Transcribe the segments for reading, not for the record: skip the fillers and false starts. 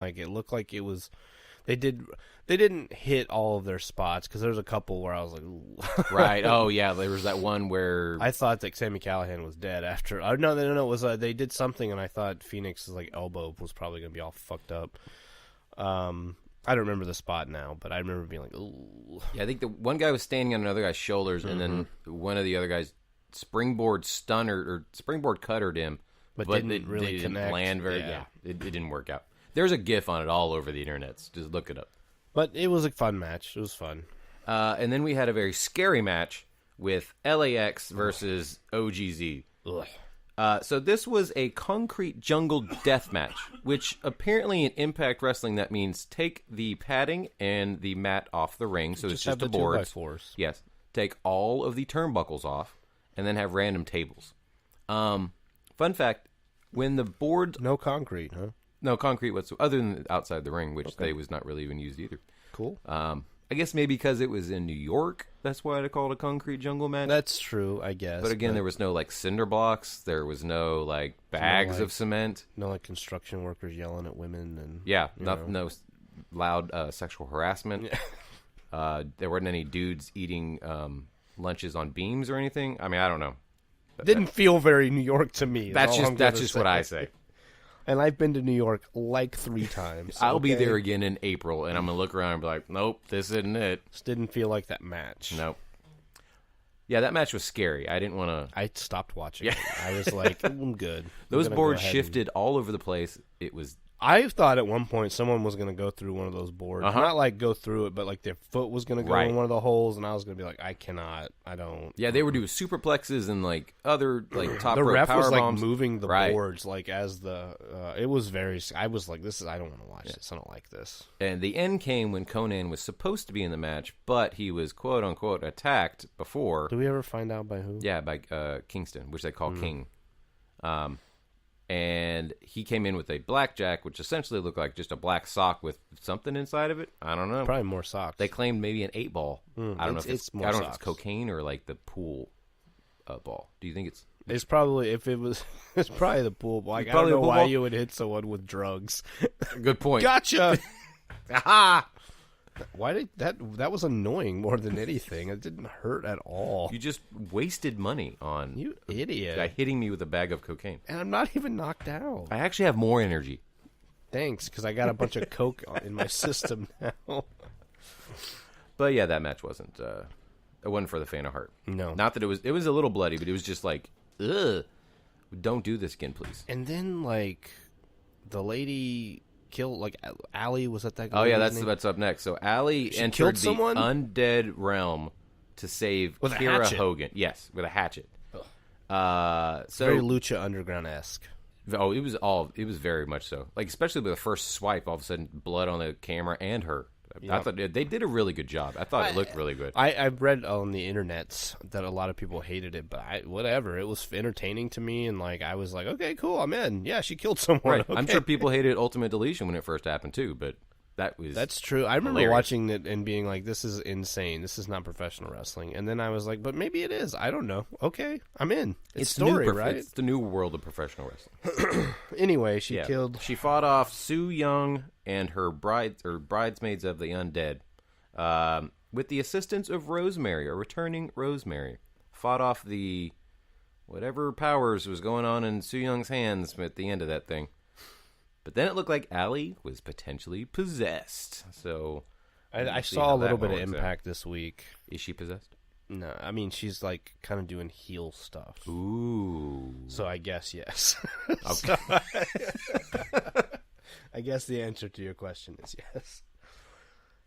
Like, it looked like it was... They didn't hit all of their spots, because there's a couple where I was like, ooh. Right. Oh, yeah. There was that one where... I thought that Sami Callihan was dead after... No, it was they did something, and I thought Phoenix's like elbow was probably going to be all fucked up. I don't remember the spot now, but I remember being like, ooh. Yeah, I think the one guy was standing on another guy's shoulders, and then one of the other guys springboard cuttered him, but didn't really connect. Land very. Yeah, it didn't work out. There's a GIF on it all over the internet. Just look it up. But it was a fun match. It was fun. And then we had a very scary match with LAX versus OGZ. So this was a concrete jungle death match, which apparently in Impact Wrestling that means take the padding and the mat off the ring, so it's just a board. 2x4s. Yes, take all of the turnbuckles off, and then have random tables. Fun fact: when the board, no concrete, huh? No concrete whatsoever, other than outside the ring, which they was not really even used either. Cool. I guess maybe because it was in New York, that's why they called it a concrete jungle match. That's true, I guess. But again, there was no like cinder blocks. There was no like bags of cement. No like construction workers yelling at women and no loud sexual harassment. Yeah. There weren't any dudes eating lunches on beams or anything. I mean, I don't know. Didn't feel very New York to me. That's just what I say. And I've been to New York like 3 times. I'll be there again in April, and I'm going to look around and be like, nope, this isn't it. Just didn't feel like that match. Nope. Yeah, that match was scary. I didn't want to... I stopped watching it. I was like, I'm good. Those boards shifted all over the place. It was... I thought at one point someone was going to go through one of those boards. Not like go through it, but like their foot was going to go in one of the holes, and I was going to be like, I cannot. I don't. Yeah, they were doing superplexes and like other like top the rope ref power was like bombs. moving the boards like as the. It was very. I was like, I don't want to watch this. I don't like this. And the end came when Conan was supposed to be in the match, but he was quote unquote attacked before. Do we ever find out by who? Yeah, by Kingston, which they call King. And he came in with a blackjack, which essentially looked like just a black sock with something inside of it. I don't know. Probably more socks. They claimed maybe an 8-ball. I don't know if it's more I don't socks. know if it's cocaine or like the pool ball. Do you think it's? It's probably it's probably the pool ball. Like, I don't know why you would hit someone with drugs. Good point. Gotcha. Aha. Why did that was annoying more than anything. It didn't hurt at all. You just wasted money on you idiot. Guy hitting me with a bag of cocaine. And I'm not even knocked out. I actually have more energy. Thanks, because I got a bunch of coke in my system now. But yeah, that match wasn't it wasn't for the faint of heart. No. Not that it was a little bloody, but it was just like, ugh. Don't do this again, please. And then like the lady killed like Allie, was that Oh yeah, that's up next. So Allie entered the undead realm to save with Kira Hogan. Yes, with a hatchet. So very Lucha Underground-esque. Oh, it was very much so. Like especially with the first swipe, all of a sudden blood on the camera and her. Yep. I thought they did a really good job. I thought it looked really good. I've read on the internets that a lot of people hated it, but whatever. It was entertaining to me, and like I was like, okay, cool, I'm in. Yeah, she killed someone. Right. Okay. I'm sure people hated Ultimate Deletion when it first happened too, but that's true. I remember hilarious. watching it and being like, this is insane. This is not professional wrestling. And then I was like, but maybe it is. I don't know. Okay, I'm in. It's story, right? It's the new world of professional wrestling. Anyway, she fought off Su Yung and her bridesmaids of the undead, with the assistance of Rosemary, a returning Rosemary. Fought off the whatever powers was going on in Su Young's hands at the end of that thing. But then it looked like Allie was potentially possessed. So I saw a little bit of Impact this week. Is she possessed? No, I mean she's like kind of doing heel stuff. Ooh. So I guess yes. Okay. I guess the answer to your question is yes.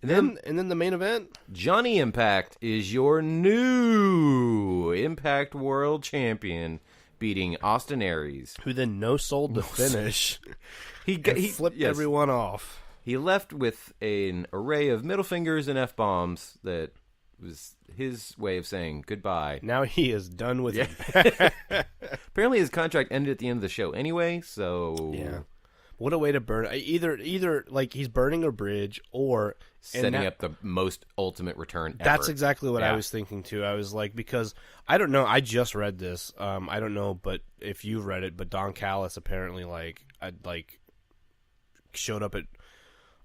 And then the main event, Johnny Impact is your new Impact World Champion, beating Austin Aries, who then no-sold the finish. He flipped everyone off. He left with an array of middle fingers and F-bombs that was his way of saying goodbye. Now he is done with it. Apparently his contract ended at the end of the show anyway, so... Yeah. What a way to burn. Either like he's burning a bridge or... setting up the most ultimate return ever. That's exactly what I was thinking too. I was like, because I don't know, I just read this. I don't know, but if you've read it, but Don Callis apparently showed up at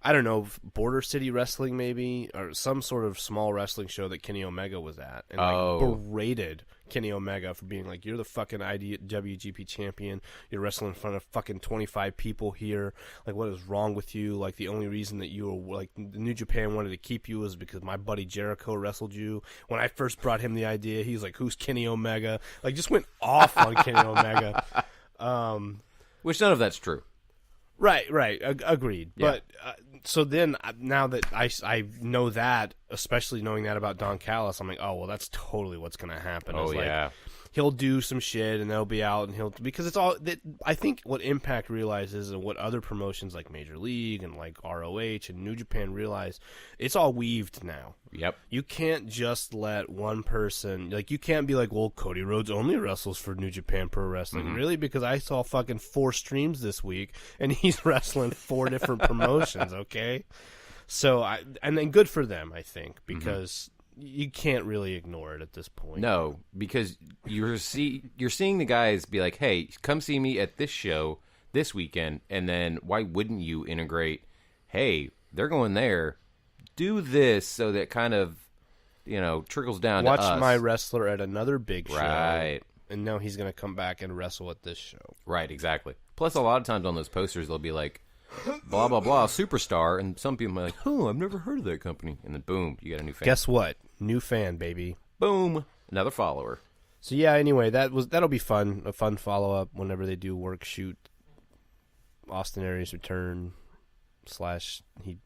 I don't know, Border City Wrestling maybe, or some sort of small wrestling show that Kenny Omega was at, and berated Kenny Omega for being like, you're the fucking IWGP champion, you're wrestling in front of fucking 25 people here, like, what is wrong with you? Like, the only reason that you were, like, New Japan wanted to keep you was because my buddy Jericho wrestled you. When I first brought him the idea, he's like, who's Kenny Omega? Like, just went off on Kenny Omega. Which none of that's true. Right, agreed. Yeah. But so then, now that I know that, especially knowing that about Don Callis, I'm like, oh well, that's totally what's going to happen. Oh yeah, like, he'll do some shit and they'll be out, and because it's all that I think what Impact realizes, and what other promotions like Major League and like ROH and New Japan realize, it's all weaved now. Yep. You can't just let one person, like, you can't be like, well, Cody Rhodes only wrestles for New Japan Pro Wrestling. Really? Because I saw fucking 4 streams this week, and he's wrestling 4 different promotions, okay? So, and then good for them, I think, because you can't really ignore it at this point. No, because you're seeing the guys be like, hey, come see me at this show this weekend, and then why wouldn't you integrate, hey, they're going there, do this, so that kind of, trickles down to us. Watch my wrestler at another big show. Right. And now he's going to come back and wrestle at this show. Right, exactly. Plus, a lot of times on those posters, they'll be like, blah, blah, blah, superstar, and some people are like, oh, I've never heard of that company. And then, boom, you got a new fan. Guess what? New fan, baby. Boom. Another follower. So, yeah, anyway, that'll be fun. A fun follow-up whenever they do work shoot. Austin Aries return / he,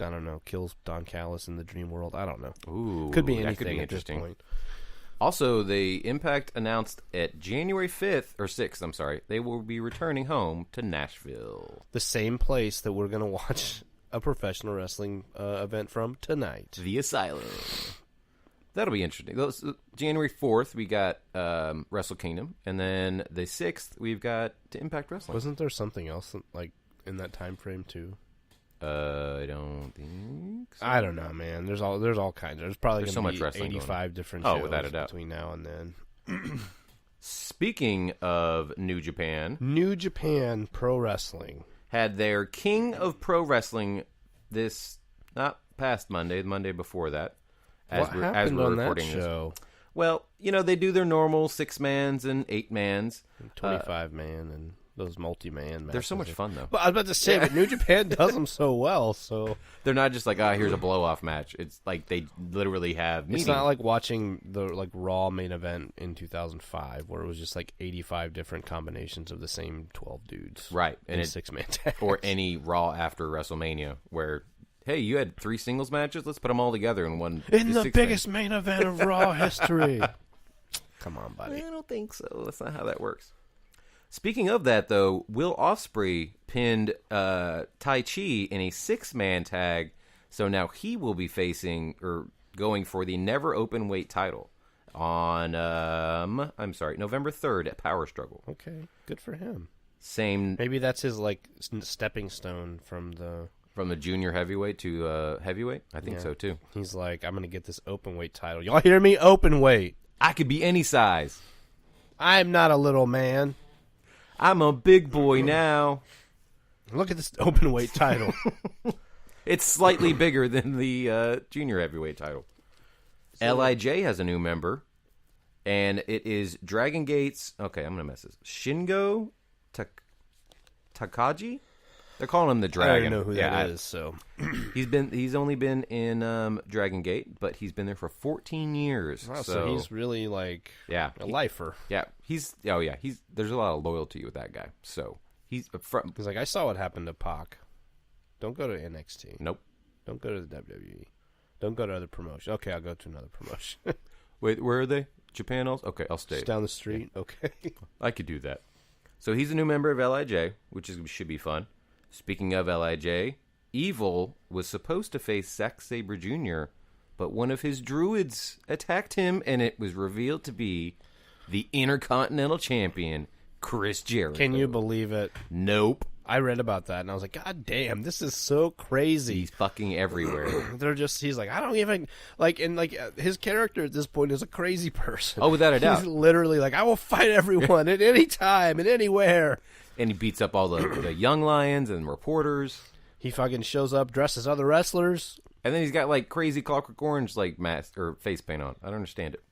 I don't know, kills Don Callis in the Dream World. I don't know. Ooh, could be anything could be at this interesting. point. Also, the Impact announced at January 5th, or 6th, I'm sorry, they will be returning home to Nashville. The same place that we're going to watch a professional wrestling event from tonight. The Asylum. That'll be interesting. January 4th, we got Wrestle Kingdom, and then the 6th, we've got Impact Wrestling. Wasn't there something else like in that time frame too? I don't think so. I don't know, man. There's all kinds. There's probably going so to much be wrestling 85 different Oh, shows without a doubt. between now and then. Speaking of New Japan, New Japan Pro Wrestling had their King of Pro Wrestling this, not past Monday, the Monday before that. What happened on that this. show? Well, they do their normal 6-mans and 8-mans. 25-man and those multi-man matches. They're so much fun, though. But I was about to say, but New Japan does them so well, so... They're not just like, here's a blow-off match. It's like they literally have meetings. It's not like watching the Raw main event in 2005, where it was just like 85 different combinations of the same 12 dudes. Right. And 6-man tag. Or any Raw after WrestleMania, where, hey, you had 3 singles matches? Let's put them all together in one. In the biggest main event of Raw history. Come on, buddy. I don't think so. That's not how that works. Speaking of that, though, Will Ospreay pinned Tai Chi in a 6-man tag, so now he will be facing or going for the never open weight title on November 3rd at Power Struggle. Okay, good for him. Same. Maybe that's his stepping stone from the junior heavyweight to heavyweight. I think so too. He's like, I'm gonna get this open weight title. Y'all hear me? Open weight. I could be any size. I'm not a little man. I'm a big boy now. Look at this open weight title. It's slightly bigger than the junior heavyweight title. So, LIJ has a new member, and it is Dragon Gate's... Okay, I'm going to mess this. Shingo Takagi? They're calling him the Dragon. I don't know who that is, so... He's only been in Dragon Gate, but he's been there for 14 years. Wow, so he's really like a lifer. Yeah, there's a lot of loyalty with that guy. So he's because like I saw what happened to Pac. Don't go to NXT. Nope. Don't go to the WWE. Don't go to other promotions. Okay, I'll go to another promotion. Wait, where are they? Japan also? Okay, I'll stay. Just down the street. Yeah. Okay. I could do that. So he's a new member of LIJ, which should be fun. Speaking of LIJ, Evil was supposed to face Zack Sabre Jr., but one of his druids attacked him, and it was revealed to be the Intercontinental Champion, Chris Jericho. Can you believe it? Nope. I read about that, and I was like, God damn, this is so crazy. He's fucking everywhere. He's like, I don't even, his character at this point is a crazy person. Oh, without a doubt. He's literally like, I will fight everyone at any time and anywhere. And he beats up all the young lions and reporters. He fucking shows up dressed as other wrestlers. And then he's got like crazy Clockwork Orange like mask or face paint on. I don't understand it.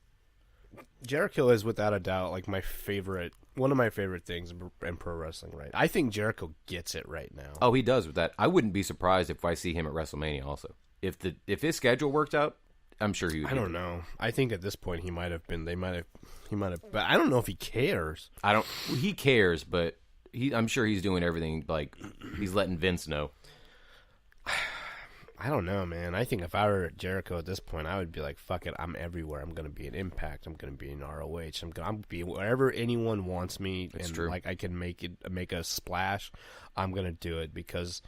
Jericho is without a doubt like one of my favorite things in pro wrestling. Right, I think Jericho gets it right now. Oh, he does with that. I wouldn't be surprised if I see him at WrestleMania also. If his schedule worked out, I'm sure he would. I don't know. I think at this point he might have been. He might have. But I don't know if he cares. He cares, but I'm sure he's doing everything. Like he's letting Vince know. I don't know, man. I think if I were Jericho at this point, I would be like, "Fuck it, I'm everywhere. I'm going to be in Impact. I'm going to be in ROH. I'm going to be wherever anyone wants me, That's and true. like I can make a splash. I'm going to do it because,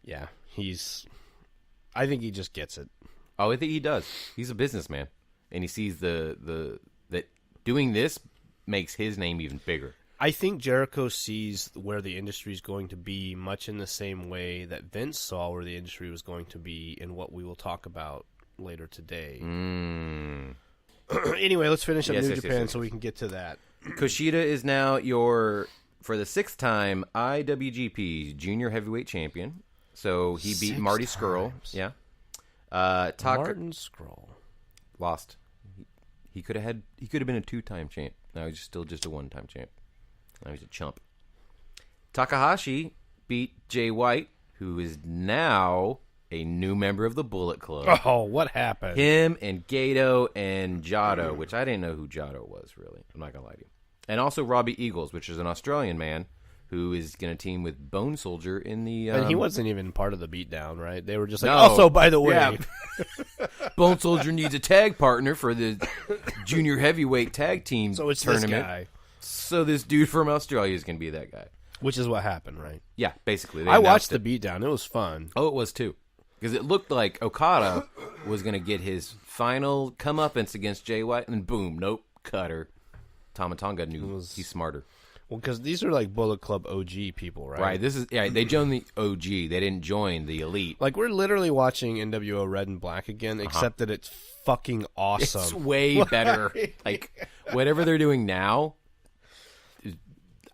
yeah, I think he just gets it. Oh, I think he does. He's a businessman, and he sees that doing this makes his name even bigger. I think Jericho sees where the industry is going to be much in the same way that Vince saw where the industry was going to be in what we will talk about later today. Anyway, let's finish up New Japan so we can get to that. Kushida is now for the 6th time, IWGP Junior Heavyweight Champion. So he beat 6 Marty times. Scurll. Yeah. Martin Scurll lost. He could have been a 2-time champ. Now he's still just a 1-time champ. Now he's a chump. Takahashi beat Jay White, who is now a new member of the Bullet Club. Oh, what happened? Him and Gato and Jado, which I didn't know who Jado was, really. I'm not going to lie to you. And also Robbie Eagles, which is an Australian man who is going to team with Bone Soldier in the... and he wasn't even part of the beatdown, right? They were just like, No. also, by the way... Yeah. Bone Soldier needs a tag partner for the Junior Heavyweight Tag Team So it's tournament. this guy. So this dude from Australia is going to be that guy. Which is what happened, right? Yeah, basically. I watched the beatdown. It was fun. Oh, it was too. Because it looked like Okada was going to get his final comeuppance against Jay White, and then boom, nope, cutter. Tama Tonga knew he's smarter. Well, because these are like Bullet Club OG people, right? Right. They joined the OG. They didn't join the Elite. Like, we're literally watching NWO Red and Black again, except that it's fucking awesome. It's way better. Like, whatever they're doing now,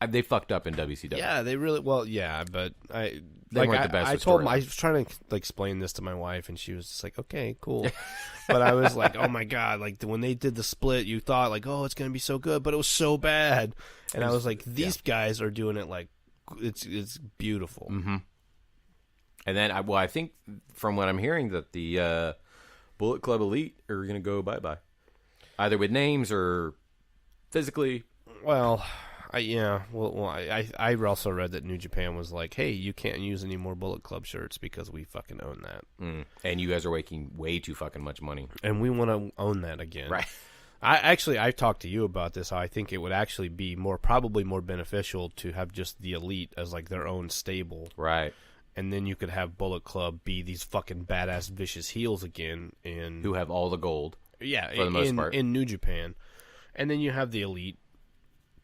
they fucked up in WCW. Yeah, they really... Well, yeah, but They weren't the best I with told storylines. I was trying to explain this to my wife, and she was just like, okay, cool. But I was like, oh my God, like when they did the split, you thought like, oh, it's going to be so good, but it was so bad. And I was like, these guys are doing it like, it's beautiful. Mm-hmm. And then, I think from what I'm hearing, that the Bullet Club Elite are going to go bye-bye. Either with names or physically. Well... I also read that New Japan was like, hey, you can't use any more Bullet Club shirts because we fucking own that. And you guys are making way too fucking much money. And we want to own that again. Right. I talked to you about this, how I think it would actually be probably more beneficial to have just the Elite as like their own stable. Right. And then you could have Bullet Club be these fucking badass vicious heels again. Who have all the gold. Yeah, for the most part. In New Japan. And then you have the Elite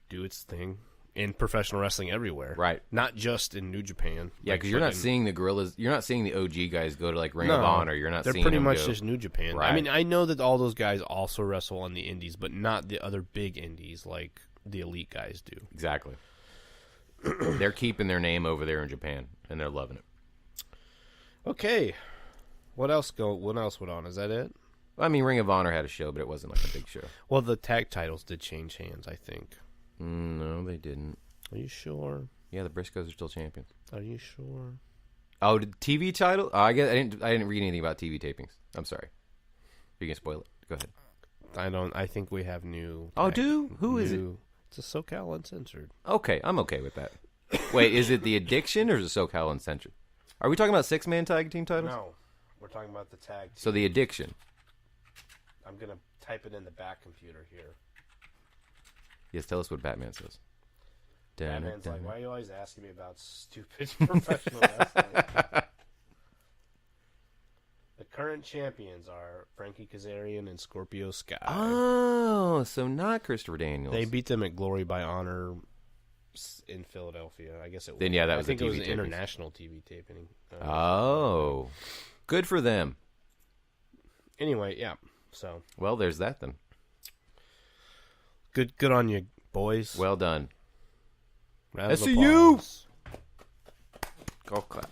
do its thing in professional wrestling everywhere, right? Not just in New Japan. Yeah, because you're not seeing the Guerrillas. You're not seeing the OG guys go to like Ring of Honor. You're not. They're seeing pretty them much go. just New Japan. Right. I mean, I know that all those guys also wrestle on the Indies, but not the other big Indies like the Elite guys do. Exactly. They're keeping their name over there in Japan, and they're loving it. Okay, what else went on? Is that it? I mean, Ring of Honor had a show, but it wasn't like a big show. Well, the tag titles did change hands, I think. No, they didn't. Are you sure? Yeah, the Briscoes are still champions. Are you sure? Oh, the TV title? Oh, I guess I didn't read anything about TV tapings. I'm sorry. You can spoil it. Go ahead. I think we have new. Oh, who is it? It's a SoCal Uncensored. Okay, I'm okay with that. Wait, is it the Addiction or is it SoCal Uncensored? Are we talking about 6-man tag team titles? No, we're talking about the tag team. So the Addiction. I'm gonna type it in the back computer here. Yes, tell us what Batman says. Batman's like, why are you always asking me about stupid professional wrestling? The current champions are Frankie Kazarian and Scorpio Sky. Oh, so not Christopher Daniels. They beat them at Glory by Honor in Philadelphia. I guess it was. Then, yeah, that was I think a TV it was an taping. international TV taping. Oh. Good for them. Anyway, yeah. So. Well, there's that then. Good on you, boys. Well done. Round of SCU! applause. Golf clap.